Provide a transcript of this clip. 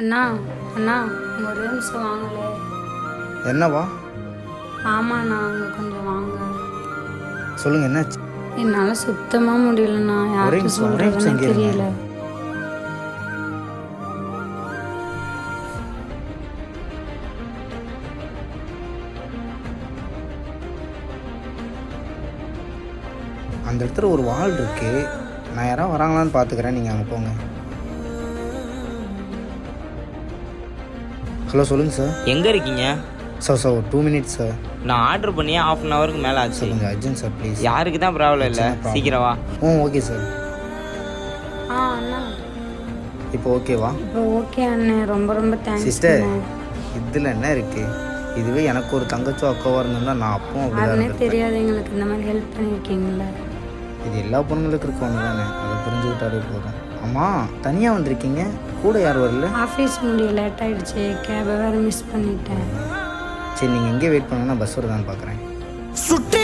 அண்ணா அண்ணா ஒரு நிமிஷம் வாங்கலே. என்னவா? ஆமாண்ணா அங்கே கொஞ்சம் வாங்க. சொல்லுங்க, என்னாச்சு? என்னால் சுத்தமாக முடியலண்ணா. ஒரே யாருக்கு நிமிஷம், ஒரே சொல்கிறதுன்னு நிமிஷம் இங்கே தெரியல. அந்த இடத்துல ஒரு வால் இருக்கு. நான் யாராவது வராங்களான்னு பார்த்துக்கிறேன், நீங்கள் அங்கே போங்க. ஹலோ, சொல்லுங்கள் சார். எங்கே இருக்கீங்க? சார் ஒரு 2 minutes சார். நான் ஆர்டர் பண்ணி ½ அன் ஹவருக்கு மேலே ஆச்சு. சார் கொஞ்சம் அர்ஜென்ட் சார், ப்ளீஸ். யாருக்கு தான் ப்ராப்ளம் இல்லை, சீக்கிரம் வா. Okay sir. அண்ணா இப்போ ஓகேவா? இப்போ ஓகே அண்ணே, ரொம்ப ரொம்ப தேங்க்ஸ் சிஸ்டர். இதில் என்ன இருக்குது? இதுவே எனக்கு ஒரு தங்கச்சோ அக்காவாக இருந்ததுன்னா நான் அப்பவும் அப்படிதான் அதுனே இருந்திருப்பேன். தெரியாது எங்களுக்கு இந்த மாதிரி ஹெல்ப் பண்ணியிருக்கீங்கள. இது எல்லா பொண்ணுங்களுக்கு இருக்க ஒன்று தானே, அதை புரிஞ்சுக்கிட்டாலே போதும். ஆமாம், தனியாக வந்திருக்கீங்க, கூட யார் வரல? ஆஃபீஸ் முடிய லேட் ஆகிடுச்சு, கேபை வேறு மிஸ் பண்ணிட்டேன். சரி, நீங்கள் எங்கே வெயிட் பண்ணுங்கன்னா பஸ் வருதான்னு பார்க்குறேன். சுட்டு